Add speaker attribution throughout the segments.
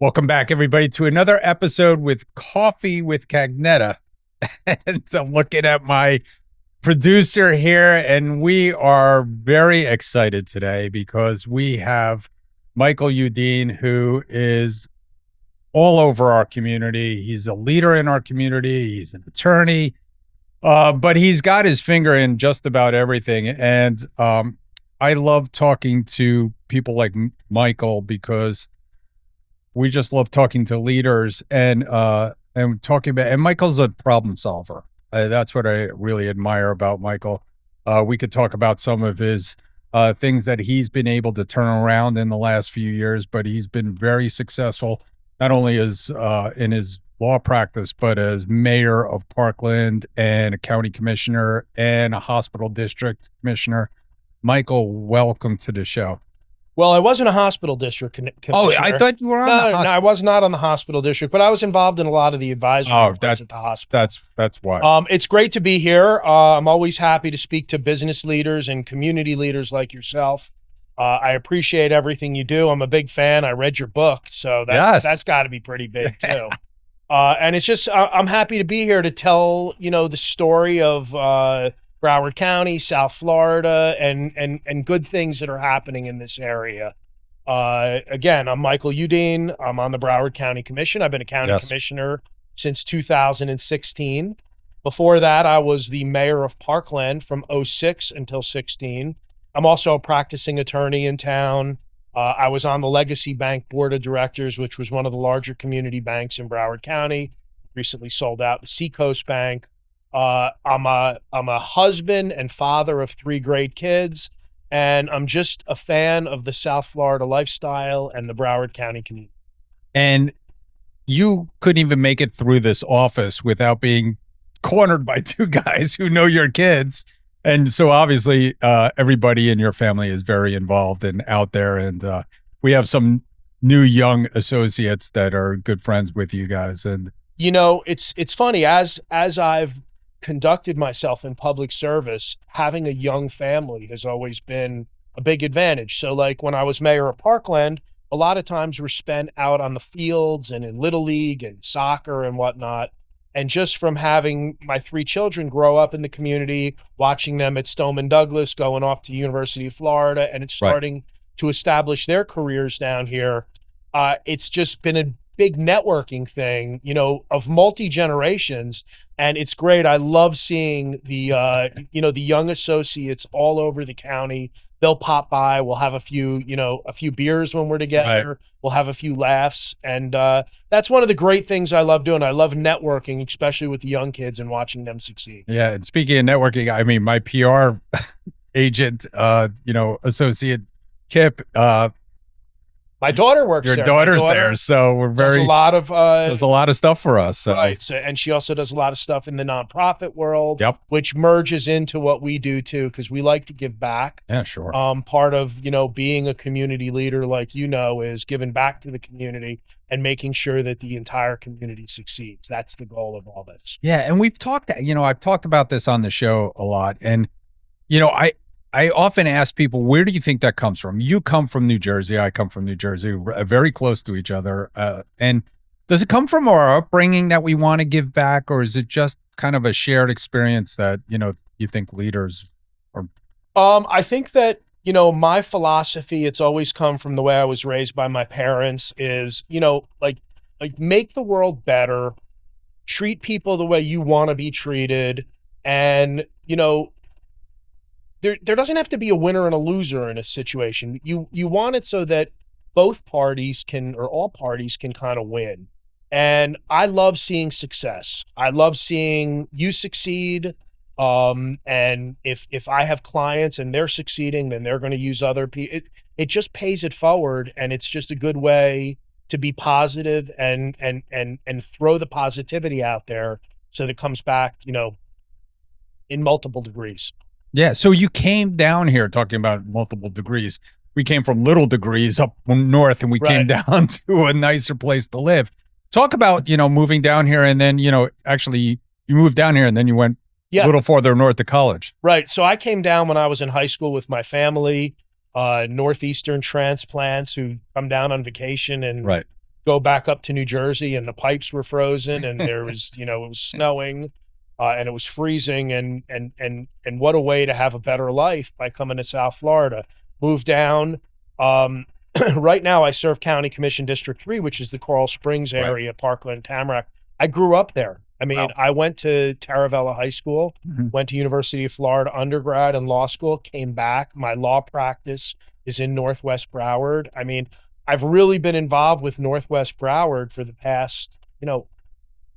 Speaker 1: Welcome back, everybody, to another episode with Coffee with Cagnetta. And so I'm looking at my producer here, and we are very excited today because we have Michael Udine, who is all over our community. He's a leader in our community. He's an attorney, but he's got his finger in just about everything. And I love talking to people like Michael because we just love talking to leaders and talking about, and Michael's a problem solver. That's what I really admire about Michael. We could talk about some of his things that he's been able to turn around in the last few years, but he's been very successful, not only as in his law practice, but as mayor of Parkland and a county commissioner and a hospital district commissioner. Michael, welcome to the show.
Speaker 2: Well, I wasn't a hospital district commissioner.
Speaker 1: Oh, I thought you were on the hospital.
Speaker 2: No, I was not on the hospital district, but I was involved in a lot of the advisory boards at the hospital.
Speaker 1: That's why.
Speaker 2: It's great to be here. I'm always happy to speak to business leaders and community leaders like yourself. I appreciate everything you do. I'm a big fan. I read your book, so that's got to be pretty big too. And it's just I'm happy to be here to tell the story of Broward County, South Florida, and good things that are happening in this area. Again, I'm Michael Udine. I'm on the Broward County Commission. I've been a county commissioner since 2016. Before that, I was the mayor of Parkland from 2006 until 16. I'm also a practicing attorney in town. I was on the Legacy Bank Board of Directors, which was one of the larger community banks in Broward County. Recently sold out to Seacoast Bank. I'm a husband and father of 3 great kids, and I'm just a fan of the South Florida lifestyle and the Broward County community. And
Speaker 1: you couldn't even make it through this office without being cornered by 2 guys who know your kids. And so obviously everybody in your family is very involved and out there. And we have some new young associates that are good friends with you guys. And
Speaker 2: it's funny, as I've conducted myself in public service, having a young family has always been a big advantage. So like when I was mayor of Parkland, a lot of times were spent out on the fields and in Little League and soccer and whatnot. And just from having my 3 children grow up in the community, watching them at Stoneman Douglas, going off to University of Florida, and it's starting to establish their careers down here, it's just been a big networking thing, of multi-generations. And it's great. I love seeing the young associates all over the county. They'll pop by. We'll have a few beers when we're together. Right. We'll have a few laughs. And that's one of the great things I love doing. I love networking, especially with the young kids and watching them succeed.
Speaker 1: Yeah. And speaking of networking, I mean, my PR agent, associate Kip,
Speaker 2: my daughter works there.
Speaker 1: Your daughter's there, so we're very. There's a lot of stuff for us. So.
Speaker 2: Right, so, and she also does a lot of stuff in the nonprofit world, which merges into what we do too, because we like to give back.
Speaker 1: Yeah, sure.
Speaker 2: Part of being a community leader, is giving back to the community and making sure that the entire community succeeds. That's the goal of all this.
Speaker 1: Yeah, and we've talked. I've talked about this on the show a lot, and I often ask people, where do you think that comes from? You come from New Jersey. I come from New Jersey. We're very close to each other. And does it come from our upbringing that we want to give back, or is it just kind of a shared experience that, you think leaders are?
Speaker 2: I think that, my philosophy, it's always come from the way I was raised by my parents is, make the world better, treat people the way you want to be treated. And, There doesn't have to be a winner and a loser in a situation. You want it so that both parties all parties can kind of win. And I love seeing success. I love seeing you succeed. And if I have clients and they're succeeding, then they're going to use other people. It just pays it forward, and it's just a good way to be positive and throw the positivity out there so that it comes back, in multiple degrees.
Speaker 1: Yeah. So you came down here talking about multiple degrees. We came from little degrees up north, and we came down to a nicer place to live. Talk about, moving down here, and then, actually you moved down here and then you went a little farther north to college.
Speaker 2: Right. So I came down when I was in high school with my family, Northeastern transplants who come down on vacation and go back up to New Jersey and the pipes were frozen and there was, it was snowing and it was freezing and what a way to have a better life by coming to South Florida. Moved down. Right now I serve County Commission District 3, which is the Coral Springs area, right. Parkland, Tamarack. I grew up there. I mean, wow. I went to Taravella High School, went to University of Florida undergrad and law school, came back. My law practice is in Northwest Broward. I mean, I've really been involved with Northwest Broward for the past,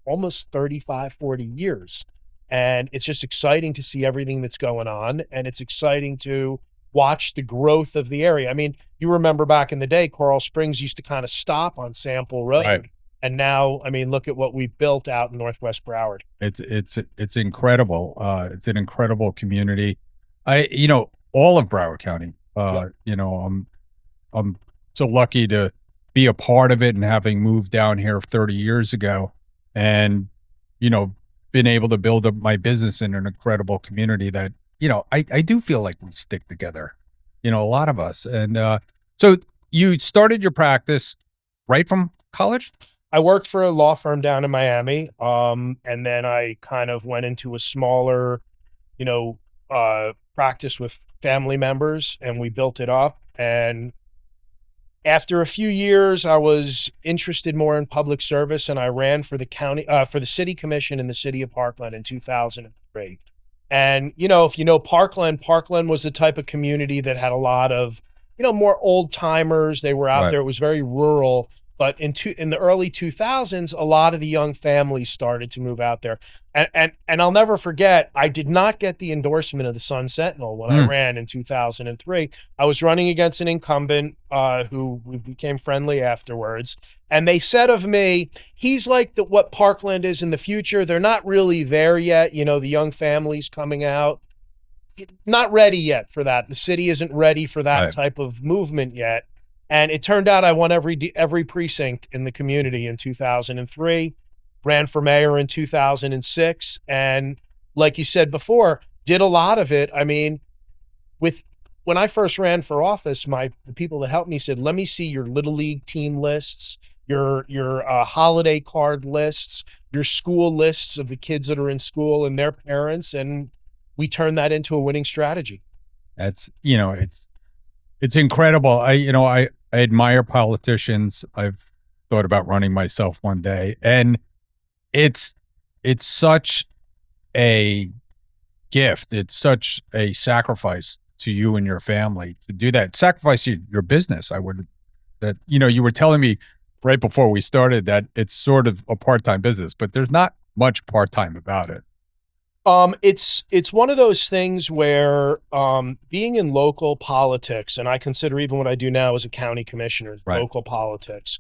Speaker 2: almost 35, 40 years. And it's just exciting to see everything that's going on. And it's exciting to watch the growth of the area. I mean, you remember back in the day, Coral Springs used to kind of stop on Sample Road. Right. And now, I mean, look at what we've built out in Northwest Broward. It's incredible.
Speaker 1: It's an incredible community. All of Broward County. I'm so lucky to be a part of it, and having moved down here 30 years ago, and been able to build up my business in an incredible community that I do feel like we stick together. A lot of us. And so you started your practice right from college?
Speaker 2: I worked for a law firm down in Miami, and then I kind of went into a smaller, practice with family members, and we built it up. And after a few years, I was interested more in public service, and I ran for the city commission in the city of Parkland in 2003. And if Parkland was the type of community that had a lot of, more old timers. They were out right. there. It was very rural. But in the early 2000s, a lot of the young families started to move out there. And I'll never forget, I did not get the endorsement of the Sun Sentinel when I ran in 2003. I was running against an incumbent who we became friendly afterwards. And they said of me, he's like what Parkland is in the future. They're not really there yet. The young families coming out. Not ready yet for that. The city isn't ready for that right. type of movement yet. And it turned out I won every precinct in the community in 2003, ran for mayor in 2006. And like you said before, did a lot of it. I mean, when I first ran for office, the people that helped me said, let me see your Little League team lists, your holiday card lists, your school lists of the kids that are in school and their parents. And we turned that into a winning strategy.
Speaker 1: That's, it's incredible. I admire politicians. I've thought about running myself one day, and it's such a gift. It's such a sacrifice to you and your family to do that. Sacrifice your business. You were telling me right before we started that it's sort of a part-time business, but there's not much part-time about it.
Speaker 2: It's one of those things where being in local politics, and I consider even what I do now as a county commissioner, right. local politics,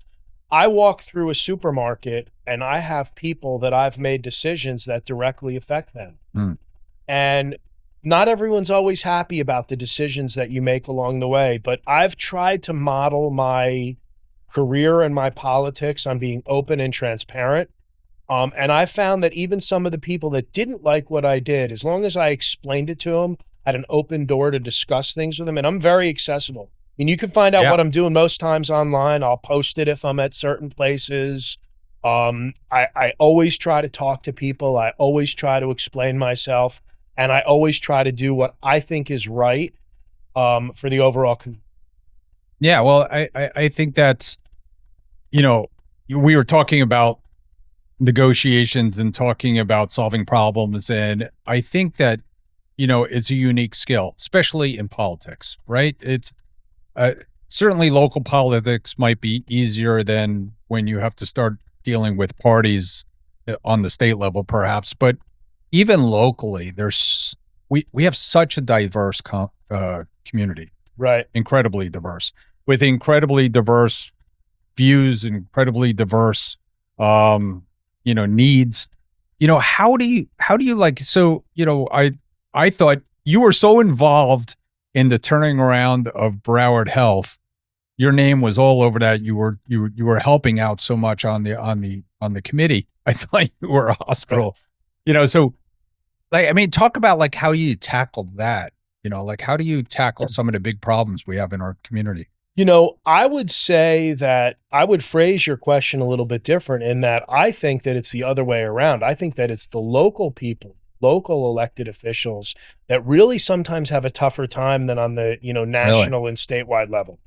Speaker 2: I walk through a supermarket and I have people that I've made decisions that directly affect them. And not everyone's always happy about the decisions that you make along the way, but I've tried to model my career and my politics on being open and transparent. And I found that even some of the people that didn't like what I did, as long as I explained it to them, had an open door to discuss things with them, and I'm very accessible. I mean, you can find out what I'm doing most times online. I'll post it if I'm at certain places. I always try to talk to people. I always try to explain myself, and I always try to do what I think is right for the overall community.
Speaker 1: Yeah, well, I think that's, we were talking about negotiations and talking about solving problems. And I think that, it's a unique skill, especially in politics, right? It's certainly local politics might be easier than when you have to start dealing with parties on the state level, perhaps. But even locally, we have such a diverse community,
Speaker 2: right? Incredibly
Speaker 1: diverse, with incredibly diverse views, incredibly diverse needs. How do you like, so, I thought you were so involved in the turning around of Broward Health. Your name was all over that. You were helping out so much on the committee. I thought you were a hospital, so talk about how you tackled that, how do you tackle some of the big problems we have in our community?
Speaker 2: I would say that I would phrase your question a little bit different in that I think that it's the other way around. I think that it's the local people, local elected officials that really sometimes have a tougher time than on the, national and statewide level.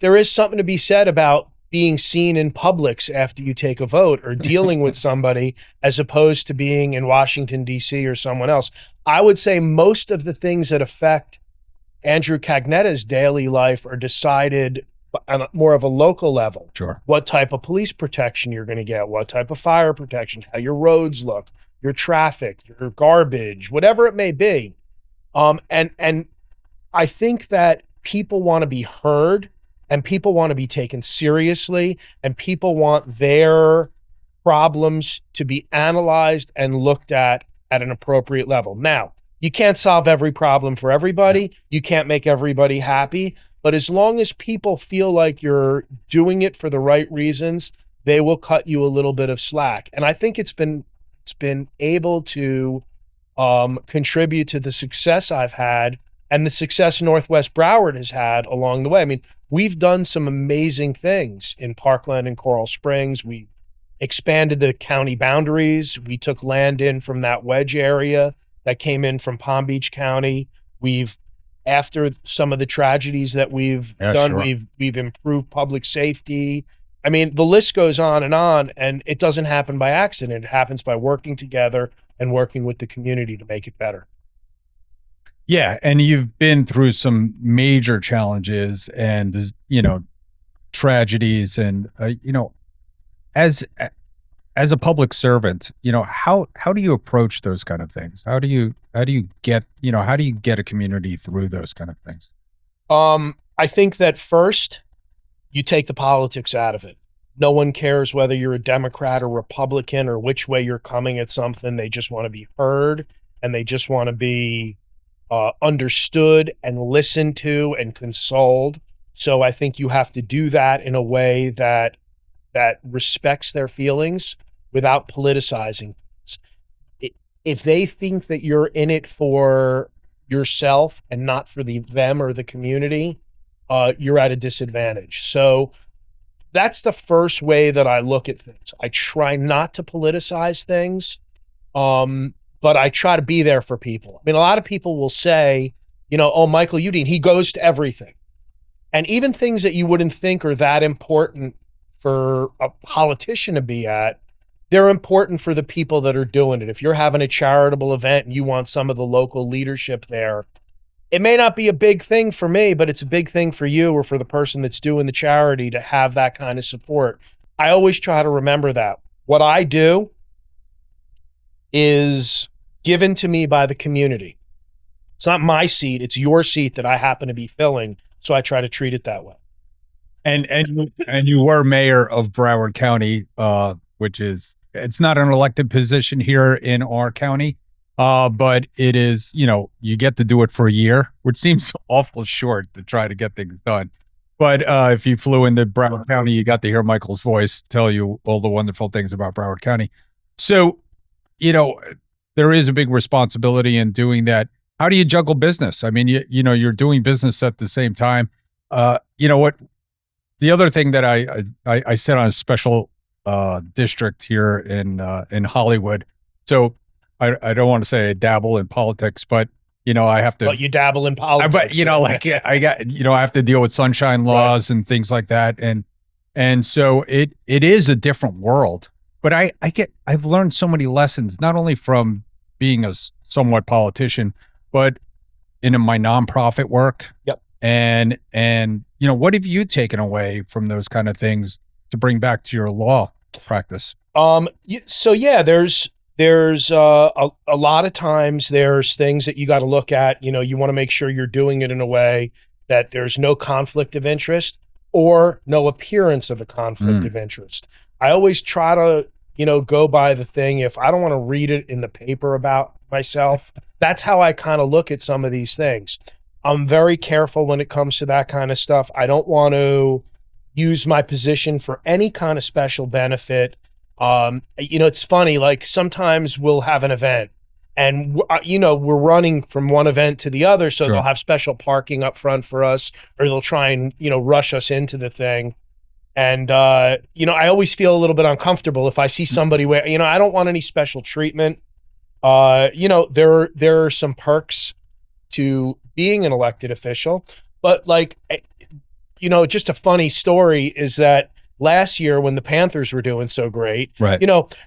Speaker 2: There is something to be said about being seen in Publix after you take a vote or dealing with somebody as opposed to being in Washington, D.C. or someone else. I would say most of the things that affect Andrew Cagnetta's daily life are decided on more of a local level.
Speaker 1: Sure.
Speaker 2: What type of police protection you're going to get, what type of fire protection, how your roads look, your traffic, your garbage, whatever it may be. And I think that people want to be heard and people want to be taken seriously and people want their problems to be analyzed and looked at an appropriate level. Now, you can't solve every problem for everybody. You can't make everybody happy. But as long as people feel like you're doing it for the right reasons, they will cut you a little bit of slack. And I think it's been able to contribute to the success I've had and the success Northwest Broward has had along the way. I mean, we've done some amazing things in Parkland and Coral Springs. We've expanded the county boundaries. We took land in from that wedge area that came in from Palm Beach County. After some of the tragedies that we've done, sure. we've improved public safety. I mean, the list goes on, and it doesn't happen by accident. It happens by working together and working with the community to make it better.
Speaker 1: Yeah, and you've been through some major challenges and, tragedies and, as a public servant, how do you approach those kind of things? How do you get a community through those kind of things?
Speaker 2: I think that first you take the politics out of it. No one cares whether you're a Democrat or Republican or which way you're coming at something. They just want to be heard and they just want to be understood and listened to and consoled. So I think you have to do that in a way that respects their feelings without politicizing. If they think that you're in it for yourself and not for them or the community, you're at a disadvantage. So that's the first way that I look at things. I try not to politicize things, but I try to be there for people. I mean, a lot of people will say, oh, Michael Udine, he goes to everything. And even things that you wouldn't think are that important for a politician to be at, they're important for the people that are doing it. If you're having a charitable event and you want some of the local leadership there, it may not be a big thing for me, but it's a big thing for you or for the person that's doing the charity to have that kind of support. I always try to remember that. What I do is given to me by the community. It's not my seat, it's your seat that I happen to be filling, so I try to treat it that way.
Speaker 1: And you were mayor of Broward County, which it's not an elected position here in our county, but it is, you get to do it for a year, which seems awful short to try to get things done. But if you flew into Broward County, you got to hear Michael's voice tell you all the wonderful things about Broward County. So, there is a big responsibility in doing that. How do you juggle business? I mean, you're doing business at the same time. The other thing that I sit on a special district here in Hollywood. So I don't want to say I dabble in politics, but I have to.
Speaker 2: But you dabble in politics.
Speaker 1: But I have to deal with sunshine laws and things like that, and so it is a different world. But I've learned so many lessons, not only from being a somewhat politician, but in my nonprofit work.
Speaker 2: Yep.
Speaker 1: And what have you taken away from those kind of things to bring back to your law practice?
Speaker 2: So yeah, there's a lot of times there's things that you got to look at. You want to make sure you're doing it in a way that there's no conflict of interest or no appearance of a conflict of interest. I always try to, go by the thing. If I don't want to read it in the paper about myself, that's how I kind of look at some of these things. I'm very careful when it comes to that kind of stuff. I don't want to use my position for any kind of special benefit. It's funny, like sometimes we'll have an event And, we're running from one event to the other. So
Speaker 1: Sure.
Speaker 2: they'll have special parking up front for us, or they'll try and, rush us into the thing. And, I always feel a little bit uncomfortable if I see somebody where, I don't want any special treatment. There are some perks to being an elected official, but just a funny story is that last year when the Panthers were doing so great,
Speaker 1: right.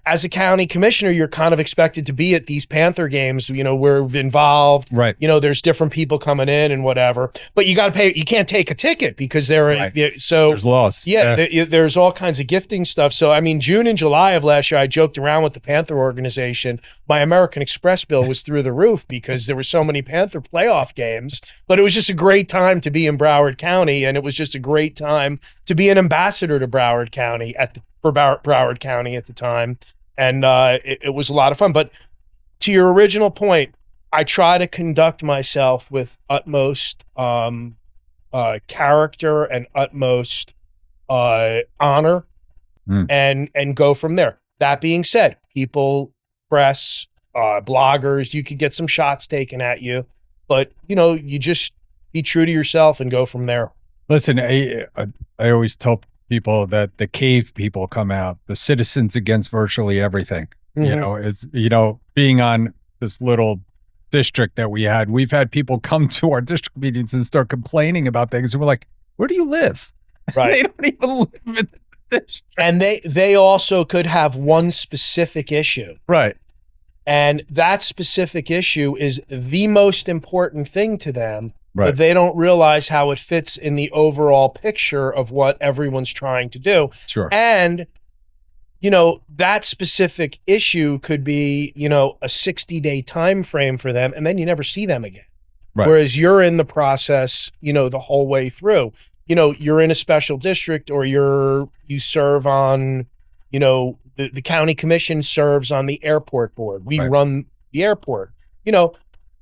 Speaker 2: As a county commissioner, you're kind of expected to be at these Panther games. We're involved.
Speaker 1: Right.
Speaker 2: There's different people coming in and whatever, but you got to pay. You can't take a ticket because
Speaker 1: there's laws.
Speaker 2: Yeah. There's all kinds of gifting stuff. So, June and July of last year, I joked around with the Panther organization. My American Express bill was through the roof because there were so many Panther playoff games, but it was just a great time to be in Broward County. And it was just a great time to be an ambassador to Broward County for Broward County at the time. And it was a lot of fun. But to your original point, I try to conduct myself with utmost character and utmost honor and go from there. That being said, people, press, bloggers, you could get some shots taken at you, but you just be true to yourself and go from there.
Speaker 1: Listen, I always tell people that the cave people come out, the citizens against virtually everything.
Speaker 2: Mm-hmm.
Speaker 1: It's, being on this little district that we've had people come to our district meetings and start complaining about things. And we're like, where do you live?
Speaker 2: Right.
Speaker 1: They don't even live in the district.
Speaker 2: And they also could have one specific issue.
Speaker 1: Right.
Speaker 2: And that specific issue is the most important thing to them.
Speaker 1: Right.
Speaker 2: But they don't realize how it fits in the overall picture of what everyone's trying to do.
Speaker 1: Sure.
Speaker 2: And, that specific issue could be, a 60-day time frame for them, and then you never see them again.
Speaker 1: Right.
Speaker 2: Whereas you're in the process, the whole way through. You're in a special district, or you serve on, the county commission serves on the airport board. We run the airport.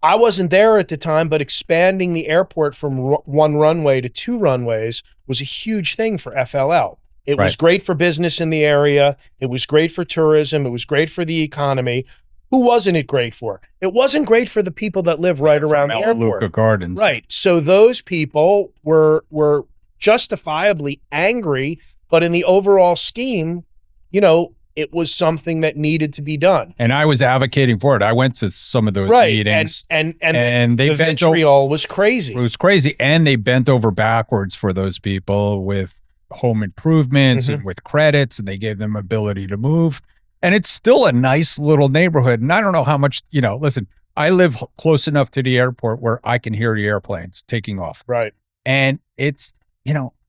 Speaker 2: I wasn't there at the time, but expanding the airport from one runway to 2 runways was a huge thing for FLL. It was great for business in the area. It was great for tourism. It was great for the economy. Who wasn't it great for? It wasn't great for the people that live right around the airport.
Speaker 1: Gardens.
Speaker 2: Right. So those people were justifiably angry, but in the overall scheme, it was something that needed to be done.
Speaker 1: And I was advocating for it. I went to some of those meetings.
Speaker 2: And
Speaker 1: they
Speaker 2: the vitriol was crazy.
Speaker 1: It was crazy. And they bent over backwards for those people with home improvements and with credits, and they gave them ability to move. And it's still a nice little neighborhood. And I don't know how much, listen, I live close enough to the airport where I can hear the airplanes taking off.
Speaker 2: Right. And
Speaker 1: it's,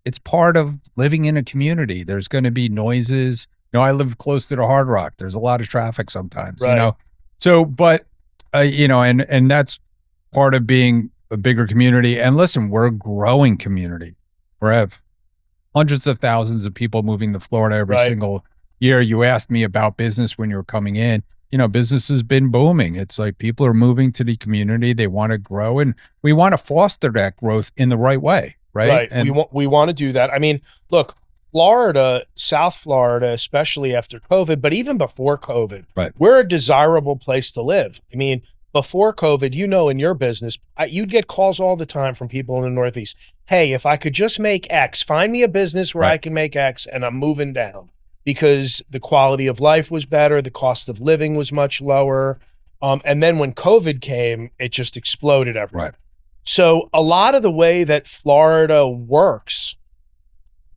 Speaker 1: it's part of living in a community. There's going to be noises. I live close to the Hard Rock. There's a lot of traffic sometimes, So, but, and that's part of being a bigger community. And listen, we're a growing community. We have hundreds of thousands of people moving to Florida every single year. You asked me about business when you were coming in. Business has been booming. It's like people are moving to the community. They want to grow, and we want to foster that growth in the right way, right?
Speaker 2: Right.
Speaker 1: And
Speaker 2: we want to do that. Look, Florida, South Florida, especially after COVID, but even before COVID, we're a desirable place to live. Before COVID, in your business, you'd get calls all the time from people in the Northeast. Hey, if I could just make X, find me a business where I can make X, and I'm moving down, because the quality of life was better. The cost of living was much lower. And then when COVID came, it just exploded everywhere.
Speaker 1: Right.
Speaker 2: So a lot of the way that Florida works,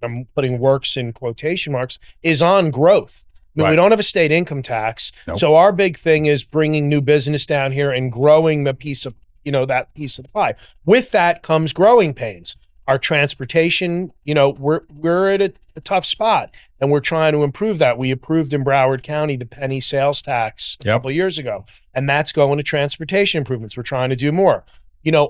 Speaker 2: I'm putting works in quotation marks, is on growth. We don't have a state income tax.
Speaker 1: Nope. So
Speaker 2: our big thing is bringing new business down here and growing the piece of, that piece of the pie. With that comes growing pains. Our transportation, we're at a tough spot, and we're trying to improve that. We approved in Broward County the penny sales tax a couple of years ago, and that's going to transportation improvements. We're trying to do more.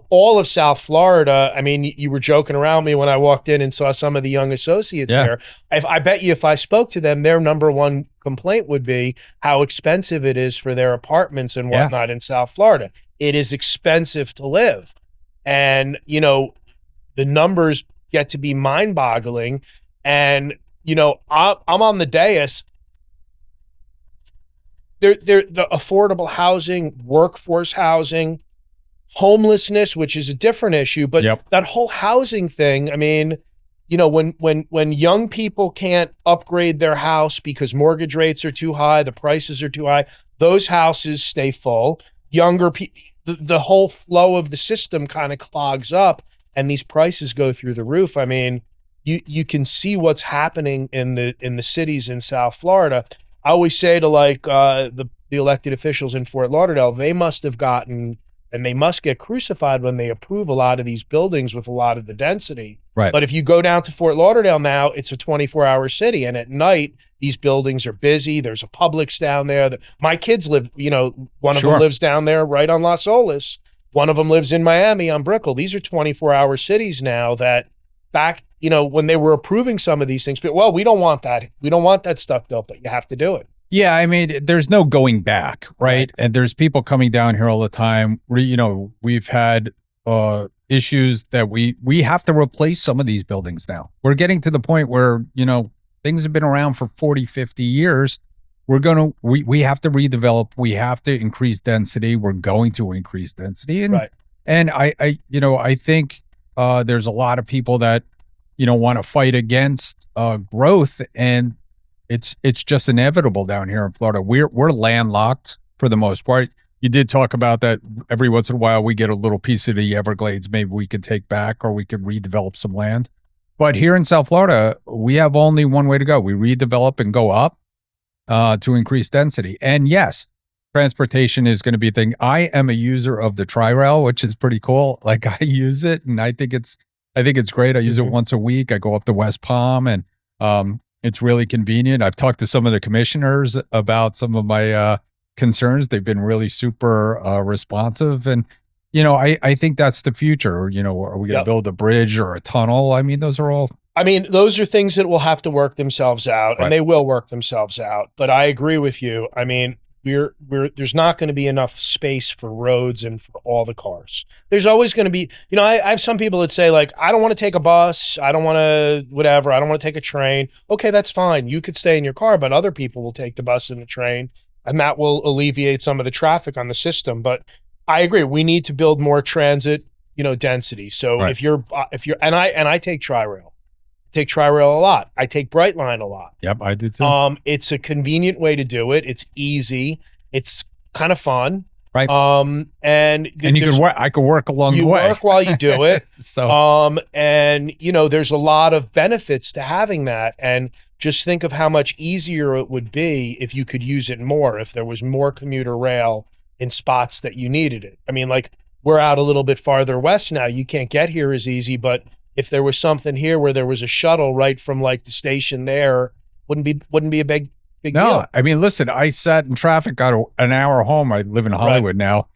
Speaker 2: All of South Florida, you were joking around me when I walked in and saw some of the young associates there. I bet you if I spoke to them, their number one complaint would be how expensive it is for their apartments and whatnot in South Florida. It is expensive to live. And, the numbers get to be the affordable housing, workforce housing, homelessness, which is a different issue, but that whole housing thing, I mean, you know, when young people can't upgrade their house because mortgage rates are too high, the prices are too high, those houses stay full. Younger people, the whole flow of the system kind of clogs up, and these prices go through the roof. I mean, you can see what's happening in the cities in South Florida. I always say to like the elected officials in Fort Lauderdale, they must have gotten, and they must get crucified when they approve a lot of these buildings with a lot of the density.
Speaker 1: Right.
Speaker 2: But if you go down to Fort Lauderdale now, it's a 24-hour city, and at night these buildings are busy. There's a Publix down there. My kids live, you know, one of them lives down there right on Las Olas. One of them lives in Miami on Brickell. These are 24-hour cities now that back, you know, when they were approving some of these things, but well, we don't want that. We don't want that stuff built, but you have to do it.
Speaker 1: Yeah, I mean, there's no going back, right? And there's people coming down here all the time. You know, we've had issues that we have to replace some of these buildings now. We're getting to the point where, you know, things have been around for 40, 50 years. We have to redevelop. We have to increase density. We're going to increase density. And I think there's a lot of people that, you know, want to fight against growth, and it's just inevitable down here in Florida. We're landlocked for the most part. You did talk about that every once in a while we get a little piece of the Everglades maybe we could take back, or we could redevelop some land. But here in South Florida, we have only one way to go. We redevelop and go up to increase density. And yes, transportation is going to be a thing. I am a user of the Tri-Rail, which is pretty cool. Like, I use it, and I think it's great. I use it once a week. I go up to West Palm, and it's really convenient. I've talked to some of the commissioners about some of my concerns. They've been really super responsive. And, you know, I think that's the future. You know, are we going to build a bridge or a tunnel? I mean, those are things that will have to work themselves out, and they will work themselves out. But I agree with you. I mean, there's not going to be enough space for roads and for all the cars. There's always going to be, you know, I have some people that say, like, I don't want to take a bus. I don't want to, whatever. I don't want to take a train. Okay, that's fine. You could stay in your car, but other people will take the bus and the train, and that will alleviate some of the traffic on the system. But I agree. We need to build more transit, you know, density. So if you're, and I take Tri-Rail. Take Tri-Rail a lot. I take Brightline a lot. Yep, I do too.
Speaker 2: It's a convenient way to do it. It's easy. It's kind of fun.
Speaker 1: Right.
Speaker 2: And
Speaker 1: you could work. I could work along the way.
Speaker 2: You work while you do it.
Speaker 1: So.
Speaker 2: And you know, there's a lot of benefits to having that. And just think of how much easier it would be if you could use it more. If there was more commuter rail in spots that you needed it. I mean, like, we're out a little bit farther west now. You can't get here as easy, but if there was something here where there was a shuttle right from like the station there, wouldn't be a big deal.
Speaker 1: I mean, listen, I sat in traffic, got an hour home. I live in Hollywood now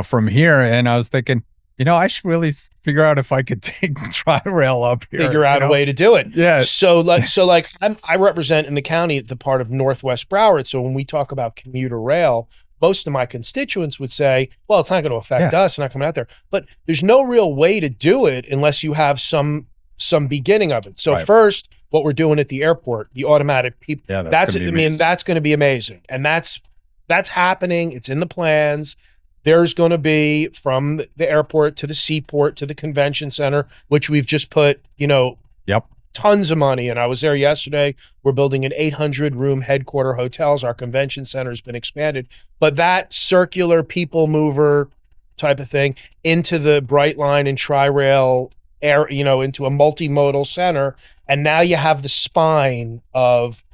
Speaker 1: from here. And I was thinking, you know, I should really figure out if I could take Tri-Rail up here.
Speaker 2: Figure out a way to do it.
Speaker 1: Yeah.
Speaker 2: So I represent in the county the part of Northwest Broward. So when we talk about commuter rail, most of my constituents would say, well, it's not going to affect us, not coming out there. But there's no real way to do it unless you have some beginning of it. So first, what we're doing at the airport, the automatic people, that's going to be amazing. And that's happening. It's in the plans. There's going to be from the airport to the seaport to the convention center, which we've just put, you know, tons of money. And I was there yesterday. We're building an 800-room headquarter hotels. Our convention center has been expanded. But that circular people mover type of thing into the Brightline and Tri-Rail air, you know, into a multimodal center. And now you have the spine of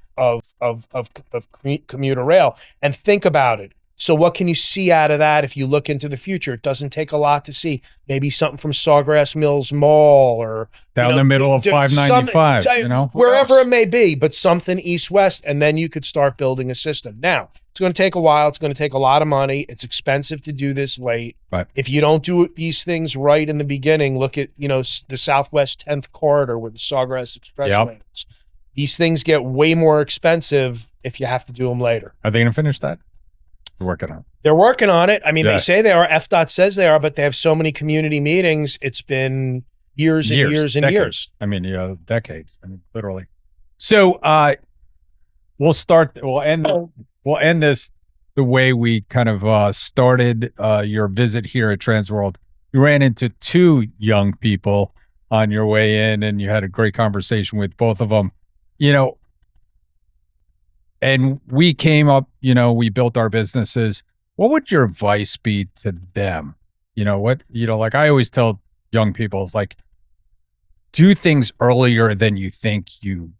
Speaker 2: commuter rail. And think about it. So what can you see out of that if you look into the future? It doesn't take a lot to see. Maybe something from Sawgrass Mills Mall or
Speaker 1: down the middle of 595, you know,
Speaker 2: wherever it may be, but something east-west, and then you could start building a system. Now, it's going to take a while. It's going to take a lot of money. It's expensive to do this late.
Speaker 1: Right.
Speaker 2: If you don't do these things right in the beginning, look at, you know, the Southwest 10th corridor with the Sawgrass Express lanes. These things get way more expensive if you have to do them later.
Speaker 1: Are they going to finish that? They're working on it. I mean, they say they are. FDOT says they are, but they have so many community meetings. It's been years and years and years. I mean, decades. I mean, literally. So we'll end this the way we kind of started your visit here at Transworld. You ran into two young people on your way in, and you had a great conversation with both of them. And we came up, we built our businesses. What would your advice be to them? Like I always tell young people, it's like, do things earlier than you think you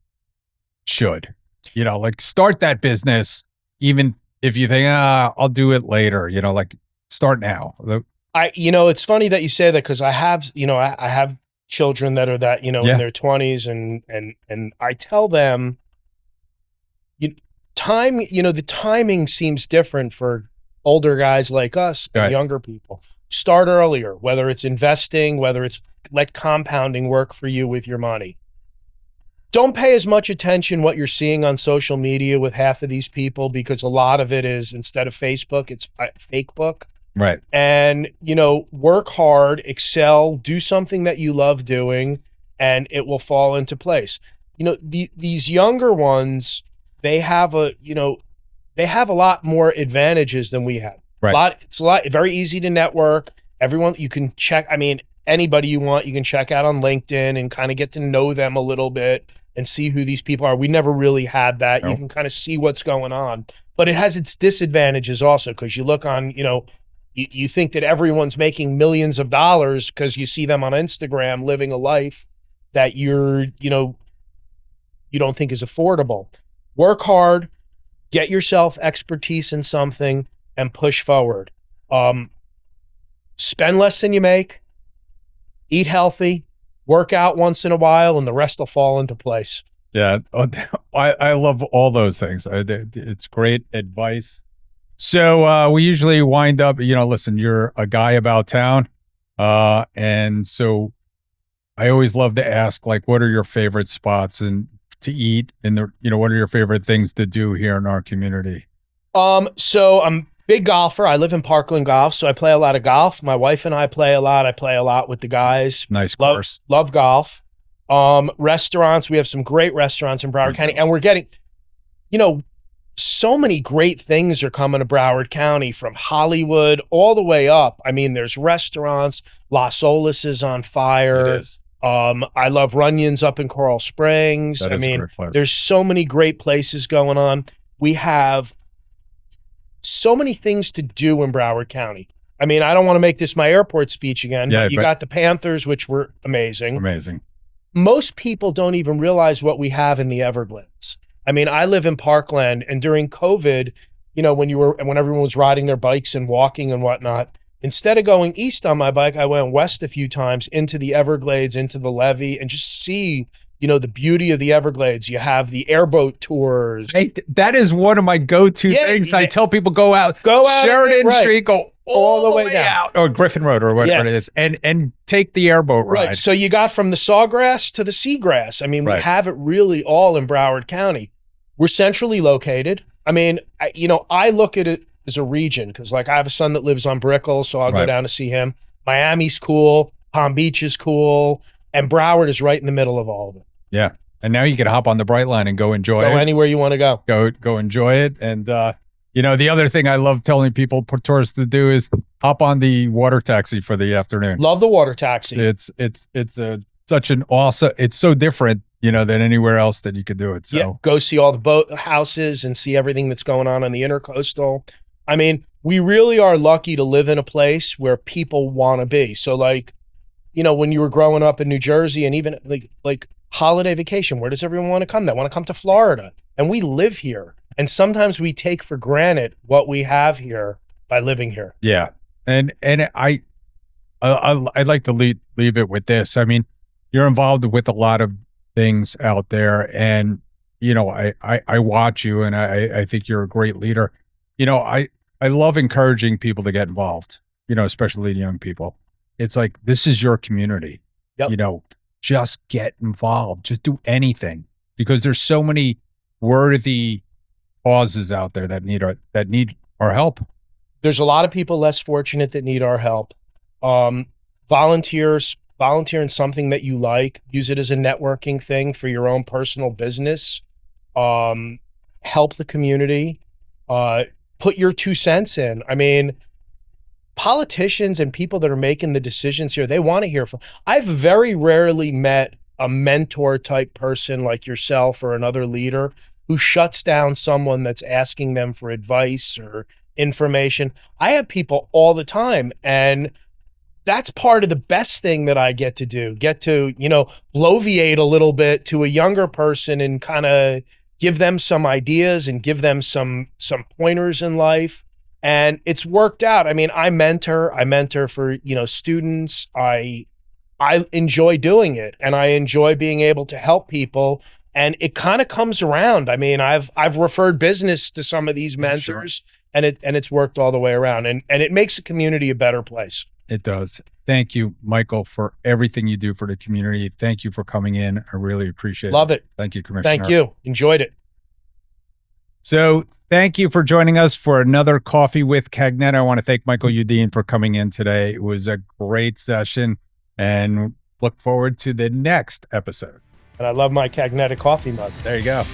Speaker 1: should. Like start that business, even if you think, I'll do it later, like start now.
Speaker 2: It's funny that you say that, because I have, I have children that are that, in their 20s, and I tell them, the timing seems different for older guys like us and younger people. Start earlier, whether it's investing, whether it's let compounding work for you with your money. Don't pay as much attention what you're seeing on social media with half of these people, because a lot of it is, instead of Facebook, it's fake book.
Speaker 1: Right.
Speaker 2: And, work hard, excel, do something that you love doing, and it will fall into place. These younger ones, they have a lot more advantages than we have.
Speaker 1: Right.
Speaker 2: It's very easy to network. Everyone, you can check, anybody you want, you can check out on LinkedIn and kind of get to know them a little bit and see who these people are. We never really had that. No. You can kind of see what's going on, but it has its disadvantages also, because you look on, you think that everyone's making millions of dollars because you see them on Instagram living a life that you don't think is affordable. Work hard, get yourself expertise in something, and push forward. Spend less than you make, eat healthy, work out once in a while, and the rest will fall into place.
Speaker 1: Yeah, I love all those things. It's great advice. So we usually wind up, listen, you're a guy about town. And so I always love to ask, like, what are your favorite spots and to eat, and what are your favorite things to do here in our community?
Speaker 2: So I'm a big golfer. I live in Parkland Golf, so I play a lot of golf. My wife and I play a lot. I play a lot with the guys.
Speaker 1: Nice course.
Speaker 2: Love golf. Restaurants. We have some great restaurants in Broward County, and we're getting, so many great things are coming to Broward County, from Hollywood all the way up. There's restaurants. Las Olas is on fire.
Speaker 1: It is.
Speaker 2: I love Runyon's up in Coral Springs.
Speaker 1: That is a great place.
Speaker 2: There's so many great places going on. We have so many things to do in Broward County. I don't want to make this my airport speech again, but you got the Panthers, which were amazing.
Speaker 1: Amazing.
Speaker 2: Most people don't even realize what we have in the Everglades. I live in Parkland, and during COVID, when everyone was riding their bikes and walking and whatnot, instead of going east on my bike, I went west a few times into the Everglades, into the levee, and just see, the beauty of the Everglades. You have the airboat tours.
Speaker 1: Hey, that is one of my go-to things. I tell people, go out Sheridan Street, go all the way out, or Griffin Road, or whatever it is, and take the airboat ride.
Speaker 2: Right. So you got from the sawgrass to the seagrass. We have it really all in Broward County. We're centrally located. I look at it as a region, because I have a son that lives on Brickell, so I'll go down to see him. Miami's cool. Palm Beach is cool. And Broward is right in the middle of all of it.
Speaker 1: Yeah. And now you can hop on the Bright Line and go enjoy it.
Speaker 2: Go anywhere you want to go.
Speaker 1: Go enjoy it. And, the other thing I love telling people, tourists, to do is hop on the water taxi for the afternoon.
Speaker 2: Love the water taxi.
Speaker 1: It's such an awesome, it's so different, than anywhere else that you could do it. So
Speaker 2: go see all the boat houses and see everything that's going on the intercoastal. We really are lucky to live in a place where people want to be. So when you were growing up in New Jersey, and even like holiday vacation, where does everyone want to come? They want to come to Florida, and we live here. And sometimes we take for granted what we have here by living here.
Speaker 1: Yeah. And I'd like to leave it with this. You're involved with a lot of things out there, and, I watch you, and I think you're a great leader. I love encouraging people to get involved, especially young people. It's like, this is your community. Yep. Just get involved. Just do anything, because there's so many worthy causes out there that need our help.
Speaker 2: There's a lot of people less fortunate that need our help. Volunteer in something that you like. Use it as a networking thing for your own personal business. Help the community. put your 2 cents in. I mean, politicians and people that are making the decisions here, they want to hear from. I've very rarely met a mentor type person like yourself or another leader who shuts down someone that's asking them for advice or information. I have people all the time, and that's part of the best thing that I get to do, bloviate a little bit to a younger person and kind of give them some ideas and give them some pointers in life. And it's worked out. I mean, I mentor for, students. I enjoy doing it, and I enjoy being able to help people. And it kind of comes around. I mean, I've referred business to some of these mentors, and it's worked all the way around. And it makes the community a better place.
Speaker 1: It does. Thank you, Michael, for everything you do for the community. Thank you for coming in. I really appreciate it.
Speaker 2: Love it.
Speaker 1: Thank you, Commissioner.
Speaker 2: Thank you. Enjoyed it.
Speaker 1: So thank you for joining us for another Coffee with Cagnetta. I want to thank Michael Udine for coming in today. It was a great session, and look forward to the next episode.
Speaker 2: And I love my Cagnetta coffee mug.
Speaker 1: There you go.